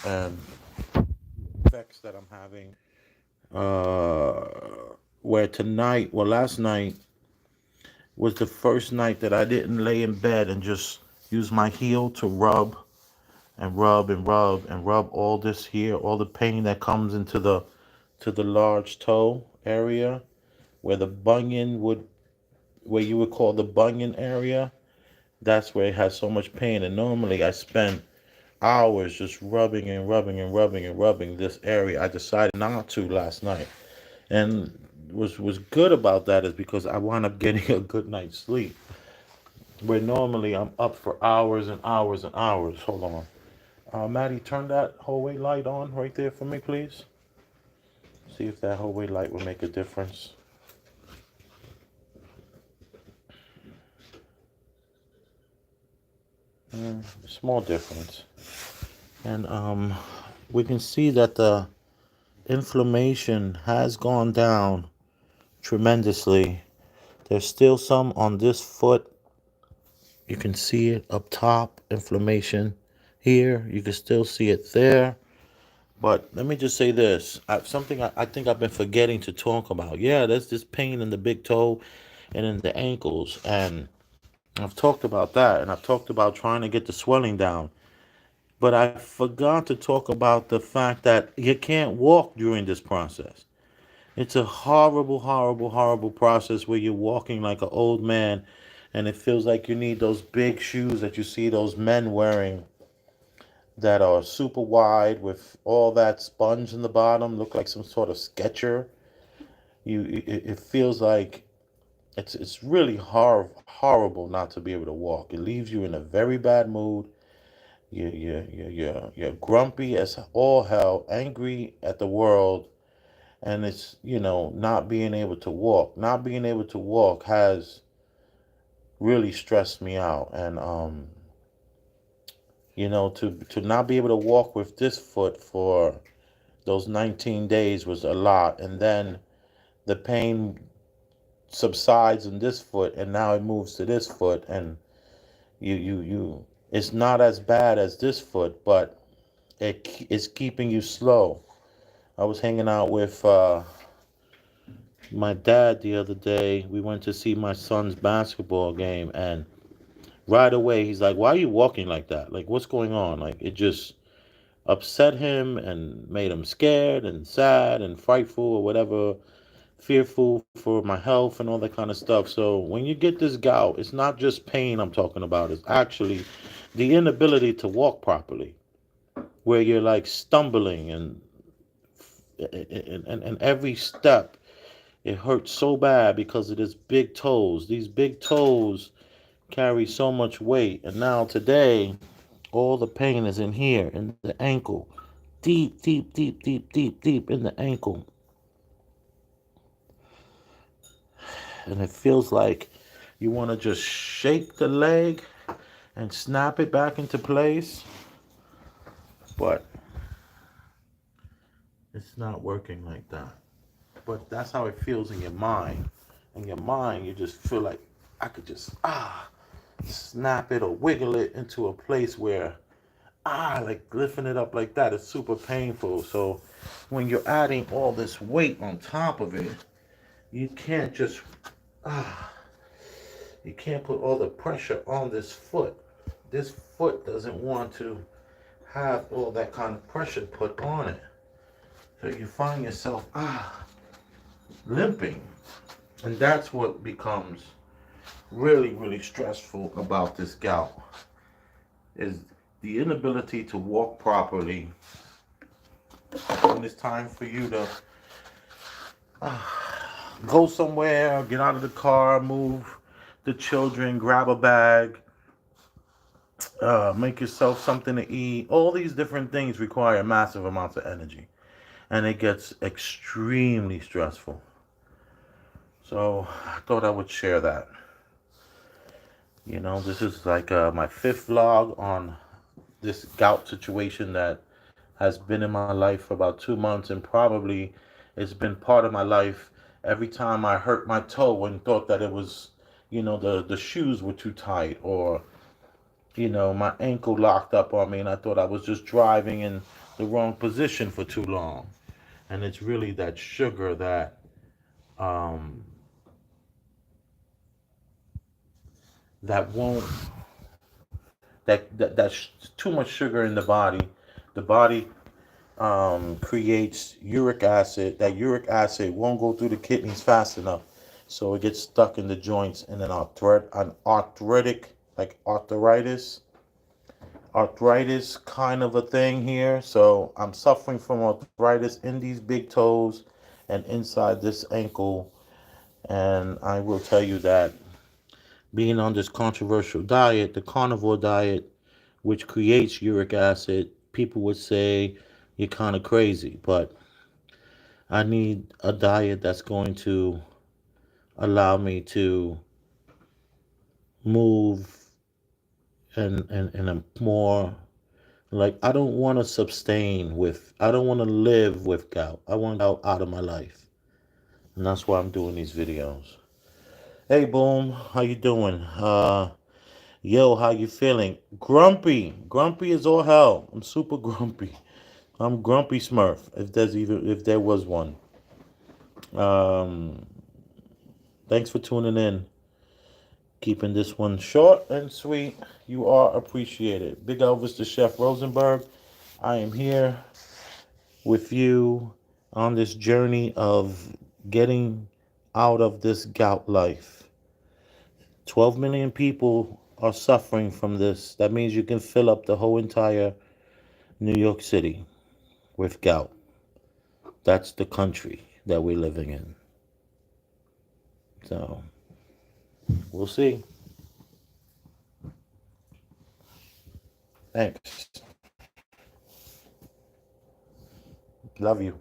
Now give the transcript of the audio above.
and effects that I'm having. Where tonight, well, last night was the first night that I didn't lay in bed and just use my heel to rub and rub and rub and rub all this here, all the pain that comes into the large toe area where the bunion would, where you would call the bunion area. That's where it has so much pain. And normally I spend hours just rubbing and rubbing and rubbing and rubbing this area. I decided not to last night. And was good about that is because I wound up getting a good night's sleep. Where normally I'm up for hours and hours and hours. Hold on. Maddie, turn that hallway light on right there for me, please. See if that hallway light will make a difference. Small difference. And we can see that the inflammation has gone down tremendously. There's still some on this foot. You can see it up top, inflammation here. You can still see it there. But let me just say this. Something I think I've been forgetting to talk about. Yeah, there's this pain in the big toe and in the ankles. And I've talked about that. And I've talked about trying to get the swelling down. But I forgot to talk about the fact that you can't walk during this process. It's a horrible, horrible, horrible process where you're walking like an old man, and it feels like you need those big shoes that you see those men wearing that are super wide with all that sponge in the bottom, look like some sort of sketcher. It feels like it's really horrible not to be able to walk. It leaves you in a very bad mood. You're grumpy as all hell, angry at the world, and it's, not being able to walk. Not being able to walk has really stressed me out, and to not be able to walk with this foot for those 19 days was a lot, and then the pain subsides in this foot, and now it moves to this foot, and you it's not as bad as this foot, but it's keeping you slow. I was hanging out with my dad the other day. We went to see my son's basketball game, and right away he's like, "Why are you walking like that? Like, what's going on?" Like, it just upset him and made him scared and sad and frightful or whatever, fearful for my health and all that kind of stuff. So when you get this gout, it's not just pain I'm talking about. It's actually the inability to walk properly, where you're like stumbling and every step it hurts so bad because of this big toes. These big toes carry so much weight. And now today, all the pain is in here, in the ankle. Deep, deep, deep, deep, deep, deep in the ankle. And it feels like you want to just shake the leg and snap it back into place. But it's not working like that. But that's how it feels in your mind. In your mind, you just feel like I could just snap it or wiggle it into a place where like lifting it up like that is super painful. So when you're adding all this weight on top of it, you can't just you can't put all the pressure on this foot. This foot doesn't want to have all that kind of pressure put on it. So you find yourself limping. And that's what becomes really, really stressful about this gout is the inability to walk properly when it's time for you to go somewhere, get out of the car, move the children, grab a bag, make yourself something to eat. All these different things require massive amounts of energy, and it gets extremely stressful. So I thought I would share that. This is like my fifth vlog on this gout situation that has been in my life for about 2 months, and probably it's been part of my life every time I hurt my toe and thought that it was, the shoes were too tight, or my ankle locked up on me and I thought I was just driving and the wrong position for too long. And it's really that sugar um, that won't that's too much sugar in the body. The body creates uric acid. That uric acid won't go through the kidneys fast enough, so it gets stuck in the joints, and then an arthritic, like arthritis kind of a thing here. So I'm suffering from arthritis in these big toes and inside this ankle. And I will tell you that being on this controversial diet, the carnivore diet, which creates uric acid, people would say you're kind of crazy. But I need a diet that's going to allow me to move and a more like I don't want to sustain with I don't want to live with gout. I want gout out of my life. And that's why I'm doing these videos. Hey Boom, how you doing? Yo, how you feeling? Grumpy. Grumpy is all hell. I'm super grumpy. I'm grumpy Smurf, if there was one. Um Thanks for tuning in. Keeping this one short and sweet. You are appreciated. Big Elvis the Chef Rosenberg. I am here with you on this journey of getting out of this gout life. 12 million people are suffering from this. That means you can fill up the whole entire New York City with gout. That's the country that we're living in. So, we'll see. Thanks. Love you.